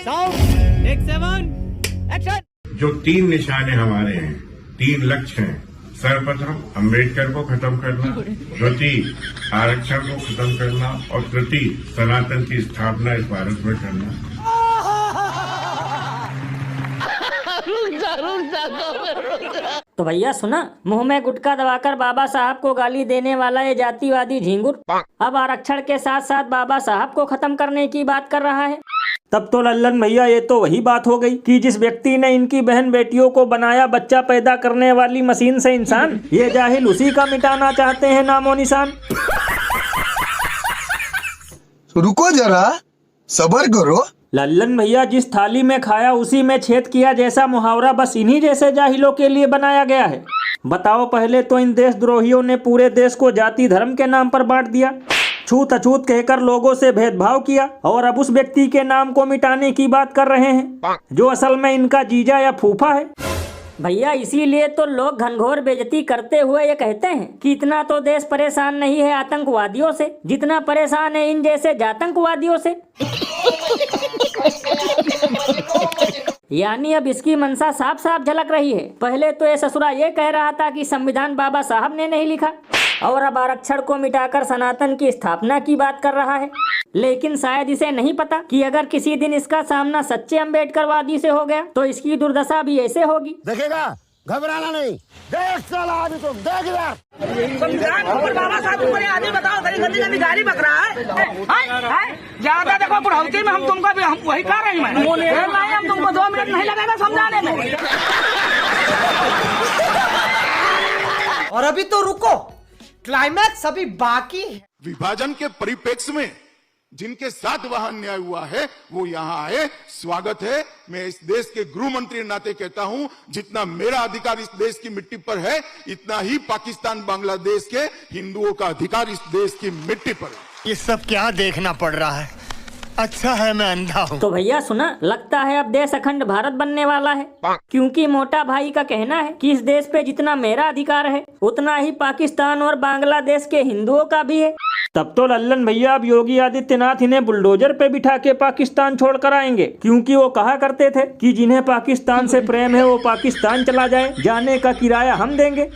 Sound take 7 action. जो 3 निशाने हमारे हैं, 3 लक्ष्य हैं, सर्वप्रथम अम्बेडकर को खत्म करना, द्वितीय आरक्षण को खत्म करना और तृतीय सनातन की स्थापना इस भारत में करना। तो भैया सुना, मुंह में गुटखा दबाकर बाबा साहब को गाली देने वाला ये जातिवादी झिंगुर अब आरक्षण के साथ साथ बाबा साहब को खत्म करने की बात कर रहा है। तब तो लल्लन भैया ये तो वही बात हो गई कि जिस व्यक्ति ने इनकी बहन बेटियों को बनाया बच्चा पैदा करने वाली मशीन से इंसान, ये जाहिल उसी का मिटाना चाहते हैं नामो निशान। रुको जरा, सब्र करो। लल्लन भैया जिस थाली में खाया उसी में छेद किया जैसा मुहावरा बस इन्हीं जैसे जाहिलों के लिए बनाया गया है। बताओ, पहले तो इन देशद्रोहियों ने पूरे देश को जाति धर्म के नाम पर बांट दिया, छूत अछूत कहकर लोगों से भेदभाव किया और अब उस व्यक्ति के नाम को मिटाने की बात कर रहे हैं जो असल में इनका जीजा या फूफा है। भैया इसीलिए तो लोग घनघोर बेइज्जती करते हुए ये कहते हैं कि इतना तो देश परेशान नहीं है आतंकवादियों से जितना परेशान है इन जैसे जातंकवादियों से। यानी अब इसकी मंशा साफ साफ झलक रही है। पहले तो ये ससुरा ये कह रहा था कि संविधान बाबा साहब ने नहीं लिखा और अब आरक्षण को मिटाकर सनातन की स्थापना की बात कर रहा है। लेकिन शायद इसे नहीं पता कि अगर किसी दिन इसका सामना सच्चे अम्बेडकरवादी से हो गया तो इसकी दुर्दशा भी ऐसे होगी। देखेगा, घबराना नहीं, देख साला आदमी तुम देख यार। संविधान ऊपर बाबा साहब ऊपर ये आदमी बताओ गली गली गाली बक रहा है। ज्यादा देखो बुढ़ौती में हम तुमको हम वही कह रहे हैं, हम तुमको 2 मिनट नहीं लगेगा समझाने में। और अभी तो रुको, क्लाइमैक्स अभी बाकी है। विभाजन के परिप्रेक्ष्य में जिनके साथ वहां अन्याय हुआ है वो यहाँ आए, स्वागत है। मैं इस देश के गृह मंत्री नाते कहता हूं, जितना मेरा अधिकार इस देश की मिट्टी पर है इतना ही पाकिस्तान बांग्लादेश के हिंदुओं का अधिकार इस देश की मिट्टी पर है। ये सब क्या देखना पड़ रहा है? अच्छा है मैं अंधा हूँ। तो भैया सुना, लगता है अब देश अखंड भारत बनने वाला है, क्योंकि मोटा भाई का कहना है कि इस देश पे जितना मेरा अधिकार है उतना ही पाकिस्तान और बांग्लादेश के हिंदुओं का भी है। तब तो लल्लन भैया अब योगी आदित्यनाथ इन्हें बुलडोजर पे बिठा के पाकिस्तान छोड़ कर आएंगे, क्योंकि वो कहा करते थे कि जिन्हें पाकिस्तान से प्रेम है वो पाकिस्तान चला जाए, जाने का किराया हम देंगे।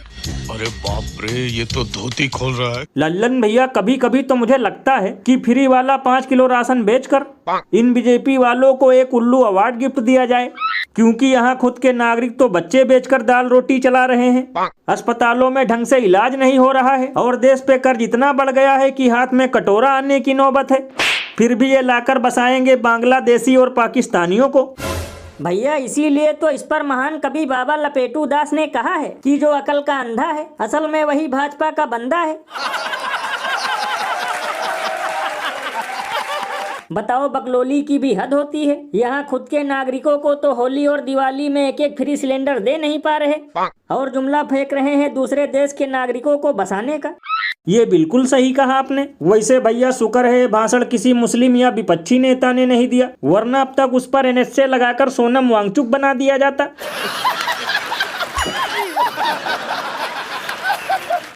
अरे बाप रे, ये तो धोती खोल रहा है। लल्लन भैया कभी कभी तो मुझे लगता है कि फ्री वाला 5 किलो राशन बेचकर इन बीजेपी वालों को एक उल्लू अवार्ड गिफ्ट दिया जाए, क्योंकि यहाँ खुद के नागरिक तो बच्चे बेचकर दाल रोटी चला रहे हैं, अस्पतालों में ढंग से इलाज नहीं हो रहा है और देश पे कर्ज इतना बढ़ गया है कि हाथ में कटोरा आने की नौबत है। फिर भी ये लाकर बसाएंगे बांग्लादेशी और पाकिस्तानियों को। भैया इसीलिए तो इस पर महान कवि बाबा लपेटू दास ने कहा है कि जो अकल का अंधा है असल में वही भाजपा का बंदा है। बताओ, बकलोली की भी हद होती है। यहाँ खुद के नागरिकों को तो होली और दिवाली में एक एक फ्री सिलेंडर दे नहीं पा रहे और जुमला फेंक रहे हैं दूसरे देश के नागरिकों को बसाने का। ये बिल्कुल सही कहा आपने। वैसे भैया शुक्र है भाषण किसी मुस्लिम या विपक्षी नेता ने नहीं दिया, वरना अब तक उस पर NSA लगाकर सोनम वांगचुक बना दिया जाता।